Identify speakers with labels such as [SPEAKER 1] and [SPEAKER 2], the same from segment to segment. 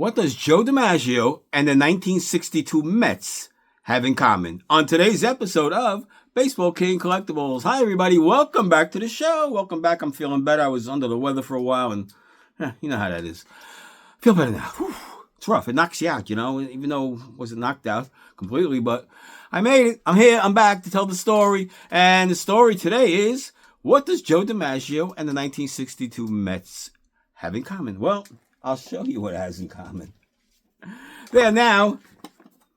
[SPEAKER 1] What does Joe Dimaggio and the 1962 Mets have in common? On today's episode of Baseball King Collectibles. Hi, everybody. Welcome back to the show. Welcome back. I'm feeling better. I was under the weather for a while, and you know how that is. Feel better now. Whew. It's rough. It knocks you out, you know, even though I wasn't knocked out completely, but I made it. I'm here. I'm back to tell the story. And the story today is, what does Joe Dimaggio and the 1962 Mets have in common? Well, I'll show you what it has in common. They are now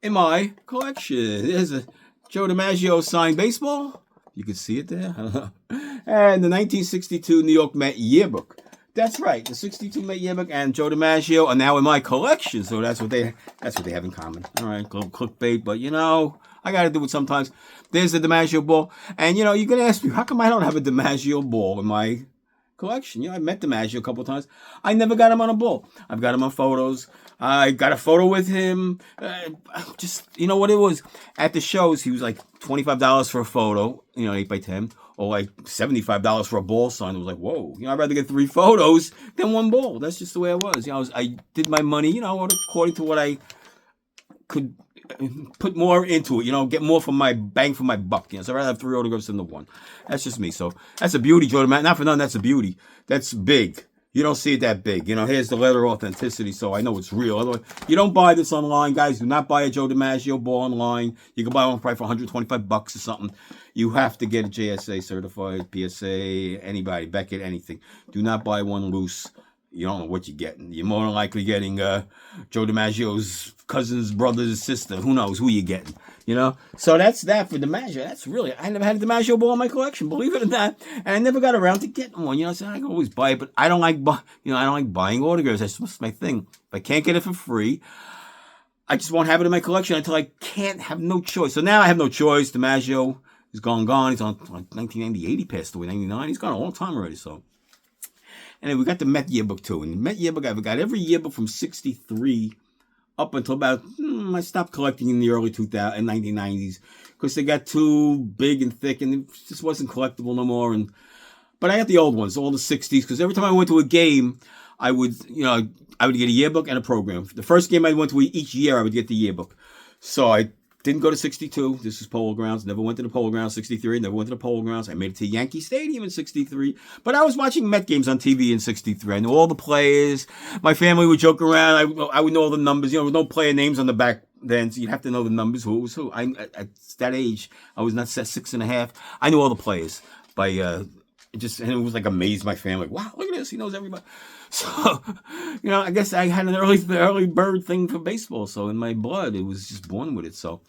[SPEAKER 1] in my collection. There's a Joe Dimaggio signed baseball. You can see it there. And the 1962 New York Met Yearbook. That's right. The 62 Met Yearbook and Joe Dimaggio are now in my collection. So that's what they have in common. All right, little clickbait, but you know, I got to do it sometimes. There's the Dimaggio ball. And you know, you're going to ask me, how come I don't have a Dimaggio ball in my collection? You know, I met Dimaggio a couple of times. I never got him on a ball. I've got him on photos. I got a photo with him. Just, you know what it was? At the shows, he was like $25 for a photo, you know, 8x10, or like $75 for a ball sign. It was like, whoa, you know, I'd rather get 3 photos than 1 ball. That's just the way I was. You know, I did my money, you know, according to what I could put more into it, you know, get more for my bang for my buck. You know, so I'd rather have 3 autographs than the 1. That's just me. So that's a beauty, Joe Dimaggio. Not for nothing, that's a beauty. That's big. You don't see it that big. You know, here's the letter authenticity, so I know it's real. Otherwise, you don't buy this online, guys. Do not buy a Joe Dimaggio ball online. You can buy one probably for $125 or something. You have to get a JSA certified, PSA, anybody, Beckett, anything. Do not buy one loose. You don't know what you're getting. You're more than likely getting Joe Dimaggio's cousin's brother's sister. Who knows who you're getting, you know? So that's that for Dimaggio. That's really, I never had a Dimaggio ball in my collection, believe it or not. And I never got around to getting one, you know? So I can always buy it, but I don't like, I don't like buying autographs. That's just my thing. If I can't get it for free, I just won't have it in my collection until I can't have no choice. So now I have no choice. Dimaggio is gone. He's on 1998. He passed away, 99. He's gone a long time already, so. And then we got the Met Yearbook too. And the Met Yearbook, I've got every yearbook from 63 up until about, I stopped collecting in the early 1990s because they got too big and thick and it just wasn't collectible no more. But I got the old ones, all the 60s, because every time I went to a game, I would get a yearbook and a program. The first game I went to each year, I would get the yearbook. So I didn't go to 62. This is Polo Grounds. Never went to the Polo Grounds. 63. Never went to the Polo Grounds. I made it to Yankee Stadium in 63. But I was watching Met games on TV in 63. I knew all the players. My family would joke around. I would know all the numbers. You know, there was no player names on the back then, so you'd have to know the numbers. Who was who? At that age, I was not 6.5. I knew all the players by and it was like amazed my family. Wow, look at this. He knows everybody. So, you know, I guess I had an early bird thing for baseball. So in my blood, it was just born with it. So,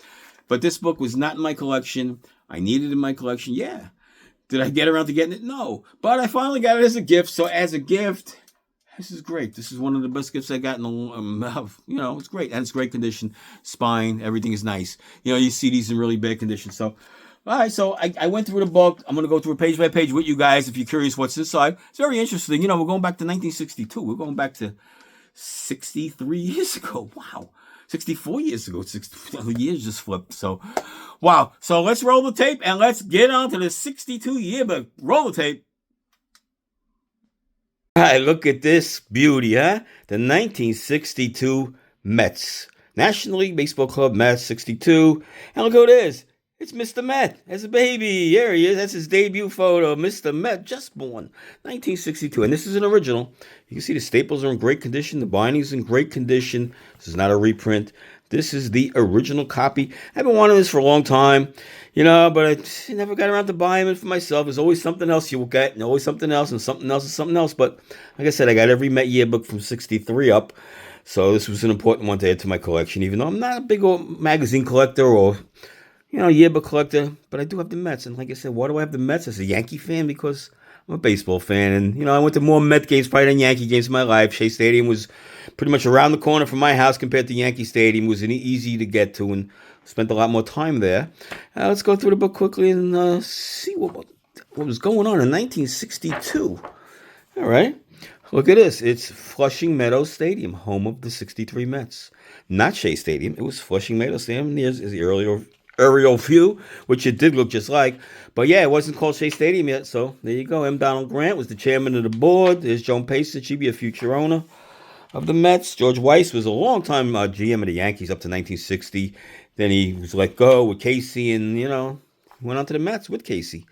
[SPEAKER 1] but this book was not in my collection. I needed it in my collection. Yeah. Did I get around to getting it? No. But I finally got it as a gift. So as a gift, this is great. This is one of the best gifts I got in you know, it's great. And it's great condition. Spine, everything is nice. You know, you see these in really bad condition. So, all right, so I went through the book. I'm going to go through it page by page with you guys if you're curious what's inside. It's very interesting. You know, we're going back to 1962. We're going back to 63 years ago. Wow. 64 years ago. 60 years just flipped. So, wow. So let's roll the tape and let's get on to the 62 yearbook. Roll the tape. All right, look at this beauty, huh? The 1962 Mets. National League Baseball Club Mets, 62. And look who it is. It's Mr. Met as a baby. There he is. That's his debut photo. Mr. Met, just born, 1962. And this is an original. You can see the staples are in great condition. The binding's in great condition. This is not a reprint. This is the original copy. I've been wanting this for a long time, you know, but I never got around to buying it for myself. There's always something else you will get, and always something else, and something else, and something else. But like I said, I got every Met yearbook from 63 up. So this was an important one to add to my collection, even though I'm not a big old magazine collector or yearbook collector, but I do have the Mets. And like I said, why do I have the Mets? As a Yankee fan, because I'm a baseball fan. And, I went to more Met games probably than Yankee games in my life. Shea Stadium was pretty much around the corner from my house compared to Yankee Stadium. It was easy to get to and spent a lot more time there. Let's go through the book quickly and see what was going on in 1962. All right. Look at this. It's Flushing Meadows Stadium, home of the 63 Mets. Not Shea Stadium. It was Flushing Meadows Stadium. Here's the aerial view, which it did look just like. But yeah, it wasn't called Shea Stadium yet, so there you go. M. Donald Grant was the chairman of the board. There's Joan Pace, she'd be a future owner. of the Mets. George Weiss was a long-time GM of the Yankees up to 1960. Then he was let go with Casey and, went on to the Mets with Casey.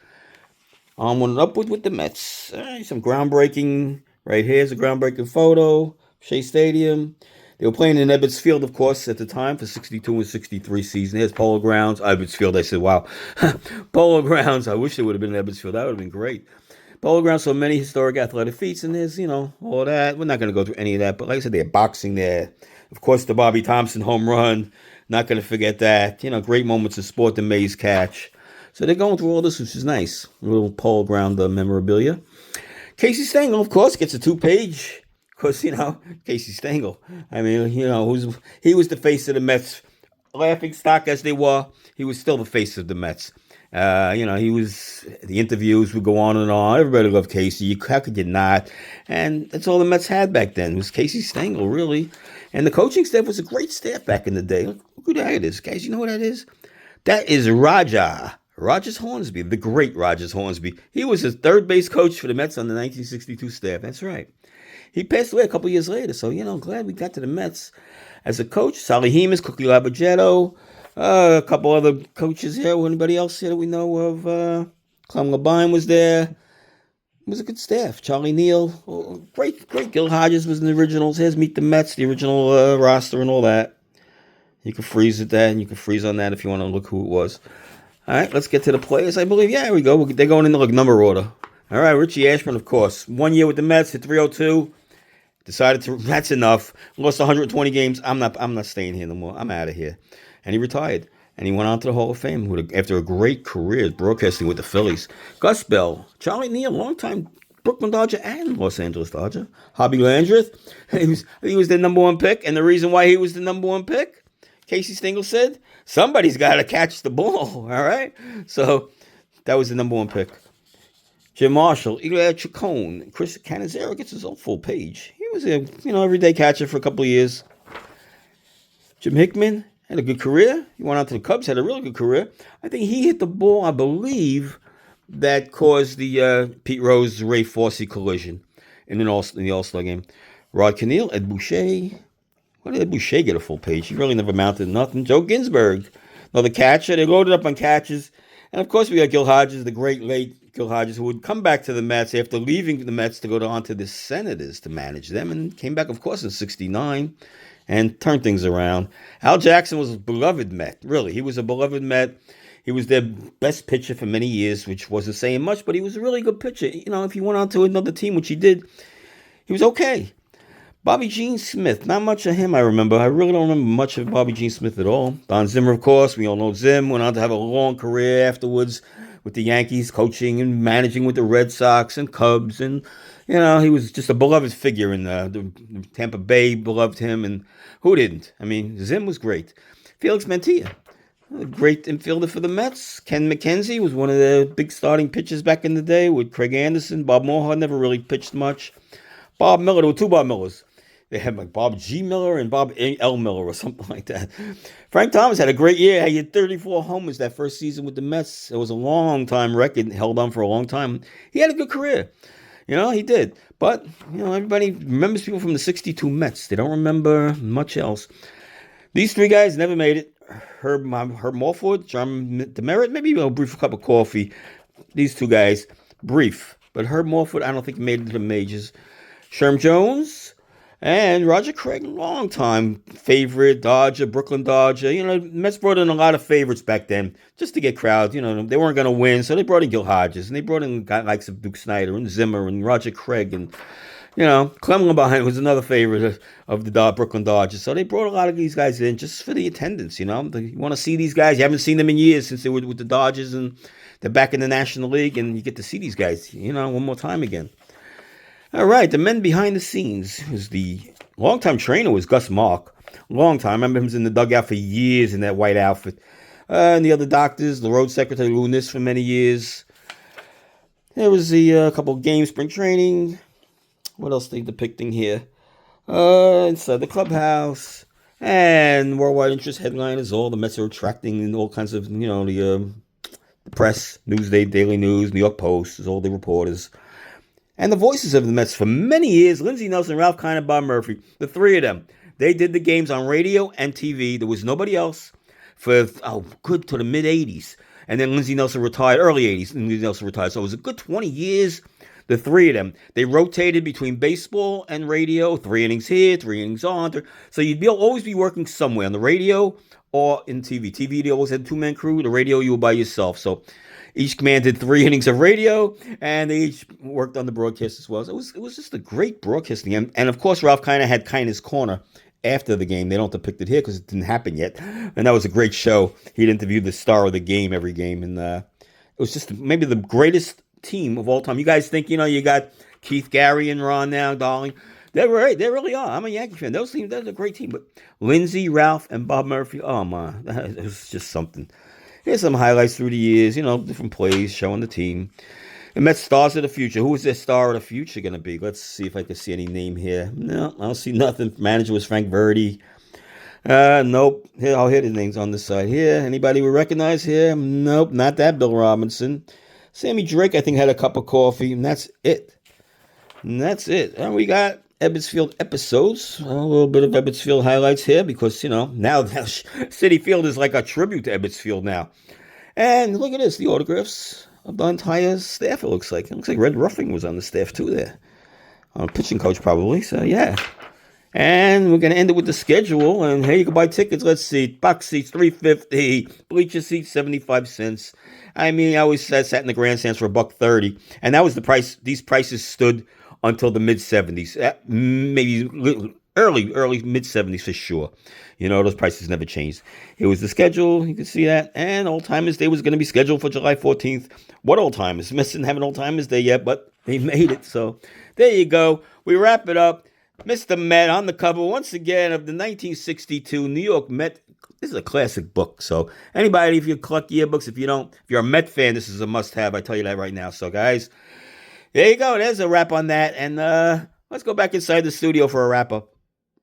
[SPEAKER 1] Went upward with the Mets. Some groundbreaking. Right here's a groundbreaking photo. Shea Stadium. They were playing in Ebbets Field, of course, at the time for 62 and 63 season. Here's Polo Grounds. Ebbets Field, I said, wow. Polo Grounds. I wish it would have been Ebbets Field. That would have been great. Polo Grounds, so many historic athletic feats, and there's, all that. We're not going to go through any of that, but like I said, they had boxing there. Of course, the Bobby Thompson home run. Not going to forget that. Great moments of sport, the Mays catch. So they're going through all this, which is nice. A little Polo Ground memorabilia. Casey Stengel, of course, gets a 2-page. Because, Casey Stengel. I mean, he was the face of the Mets. Laughing stock as they were, he was still the face of the Mets. He was, the interviews would go on and on. Everybody loved Casey. How could you not? And that's all the Mets had back then, was Casey Stengel, really. And the coaching staff was a great staff back in the day. Look who that is, guys. You know who that is? That is Rogers Hornsby, the great Rogers Hornsby. He was his third base coach for the Mets on the 1962 staff. That's right. He passed away a couple years later, so, glad we got to the Mets as a coach. Sally Hemus, Cookie Labagetto, a couple other coaches here. Anybody else here that we know of? Clem Labine was there. It was a good staff. Charlie Neal, great. Gil Hodges was in the originals. Here's Meet the Mets, the original roster and all that. You can freeze at that, and you can freeze on that if you want to look who it was. All right, let's get to the players, I believe. Yeah, here we go. They're going in the number order. All right, Richie Ashburn, of course. 1 year with the Mets, hit 302. Decided that's enough. Lost 120 games. I'm not staying here no more. I'm out of here. And he retired. And he went on to the Hall of Fame after a great career broadcasting with the Phillies. Gus Bell, Charlie Neal, longtime Brooklyn Dodger and Los Angeles Dodger. Hobby Landreth, he was the number 1 pick. And the reason why he was the number 1 pick, Casey Stengel said, somebody's got to catch the ball. All right? So that was the number 1 pick. Jim Marshall, Eli Chacon, Chris Canizero gets his own full page. He was a everyday catcher for a couple of years. Jim Hickman had a good career. He went on to the Cubs, had a really good career. I think he hit the ball, I believe, that caused the Pete Rose Ray Fosse collision in the All-Star game. Rod Kenneal, Ed Boucher. Why did Ed Boucher get a full page? He really never mounted nothing. Joe Ginsberg, another catcher. They loaded up on catches. And, of course, we got Gil Hodges, the great late Gil Hodges, who would come back to the Mets after leaving the Mets to go on to the Senators to manage them, and came back, of course, in 69 and turned things around. Al Jackson was a beloved Met, really. He was a beloved Met. He was their best pitcher for many years, which wasn't saying much, but he was a really good pitcher. If he went on to another team, which he did, he was okay. Bobby Gene Smith, not much of him I remember. I really don't remember much of Bobby Gene Smith at all. Don Zimmer, of course, we all know Zim, went on to have a long career afterwards with the Yankees, coaching and managing with the Red Sox and Cubs. And, he was just a beloved figure in the Tampa Bay, beloved him. And who didn't? I mean, Zim was great. Felix Mantilla, a great infielder for the Mets. Ken McKenzie was one of the big starting pitchers back in the day with Craig Anderson. Bob Moore never really pitched much. Bob Miller, there were 2 Bob Millers. They had like Bob G. Miller and Bob L. Miller or something like that. Frank Thomas had a great year. He had 34 homers that first season with the Mets. It was a long time record, held on for a long time. He had a good career. He did. But, everybody remembers people from the 62 Mets. They don't remember much else. These 3 guys never made it. Herb Morford, John Demerit, maybe a brief cup of coffee. These 2 guys, brief. But Herb Morford, I don't think made it to the majors. Sherm Jones and Roger Craig, long-time favorite, Dodger, Brooklyn Dodger. Mets brought in a lot of favorites back then just to get crowds. They weren't going to win, so they brought in Gil Hodges. And they brought in guys like Duke Snyder and Zimmer and Roger Craig. And, Clem Labine was another favorite of the Brooklyn Dodgers. So they brought a lot of these guys in just for the attendance, You want to see these guys. You haven't seen them in years since they were with the Dodgers, and they're back in the National League, and you get to see these guys, one more time again. All right, the men behind the scenes. The longtime trainer was Gus Mark. Long time. I remember him was in the dugout for years in that white outfit. And the other doctors, the road secretary, Lou Nis, for many years. There was the couple of games, spring training. What else are they depicting here? Inside the clubhouse. And worldwide interest headliners. All the Mets are attracting and all kinds of, the press, Newsday, Daily News, New York Post, all the reporters. And the voices of the Mets for many years, Lindsey Nelson, Ralph Kiner, Bob Murphy, the three of them, they did the games on radio and TV. There was nobody else for, good to the mid-'80s. And then Lindsey Nelson retired, early 80s, Lindsey Nelson retired. So it was a good 20 years, the three of them. They rotated between baseball and radio, 3 innings here, 3 innings on. So you'd always be working somewhere on the radio or in TV. TV, they always had a 2-man crew. The radio, you were by yourself. So each man did 3 innings of radio, and they each worked on the broadcast as well. So it was just a great broadcasting. And of course, Ralph Kiner had Kiner's Corner after the game. They don't depict it here because it didn't happen yet. And that was a great show. He'd interview the star of the game every game. And it was just maybe the greatest team of all time. You guys think, you got Keith, Gary, and Ron now, darling. They're right. They really are. I'm a Yankee fan. Those teams, that's a great team. But Lindsey, Ralph, and Bob Murphy, oh, man, it was just something. Here's some highlights through the years, different plays showing the team. The Mets stars of the future. Who is their star of the future going to be? Let's see if I can see any name here. No, I don't see nothing. Manager was Frank Verdi. Nope. I'll hit the names on this side here. Anybody we recognize here? Nope, not that Bill Robinson. Sammy Drake, I think, had a cup of coffee, and that's it. And we got Ebbets episodes. A little bit of Ebbets highlights here because, now Citi Field is like a tribute to Ebbets now. And look at this, the autographs of the entire staff, it looks like. It looks like Red Ruffing was on the staff, too, there. Pitching coach, probably. So, yeah. And we're going to end it with the schedule. And here you can buy tickets. Let's see. Box seats, $3.50. Bleacher seats, 75 cents. I mean, I always sat in the grandstands for $1.30. And that was the price. These prices stood until the mid-'70s. Maybe early mid-'70s for sure. Those prices never changed. It was the schedule. You can see that. And Old Timers Day was going to be scheduled for July 14th. What Old Timers? Mets didn't have an Old Timers Day yet, but they made it. So there you go. We wrap it up. Mr. Met on the cover once again of the 1962 New York Met. This is a classic book. So anybody, if you collect yearbooks, if you're a Met fan, this is a must-have. I tell you that right now. So guys, there you go. There's a wrap on that. And let's go back inside the studio for a wrap-up.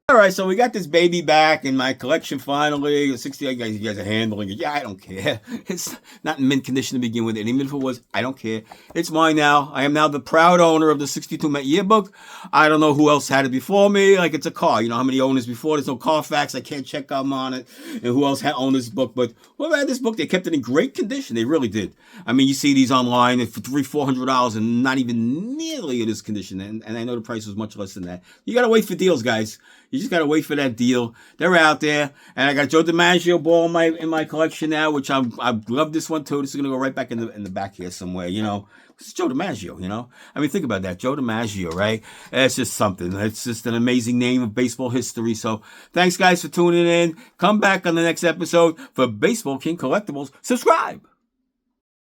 [SPEAKER 1] All right, so we got this baby back in my collection finally. 60, you guys are handling it. Yeah, I don't care. It's not in mint condition to begin with. And even if it was, I don't care. It's mine now. I am now the proud owner of the 62 Met Yearbook. I don't know who else had it before me. Like it's a car. You know how many owners before? There's no Carfax. I can't check them on it. And who else had owned this book? But whoever had this book, they kept it in great condition. They really did. I mean, you see these online for $300-$400 and not even nearly in this condition. And I know the price was much less than that. You got to wait for deals, guys. You just got to wait for that deal. They're out there. And I got Joe Dimaggio ball in my collection now, which I love this one too. This is going to go right back in the back here somewhere, It's Joe Dimaggio, I mean, think about that. Joe Dimaggio, right? It's just something. It's just an amazing name of baseball history. So thanks, guys, for tuning in. Come back on the next episode for Baseball King Collectibles. Subscribe.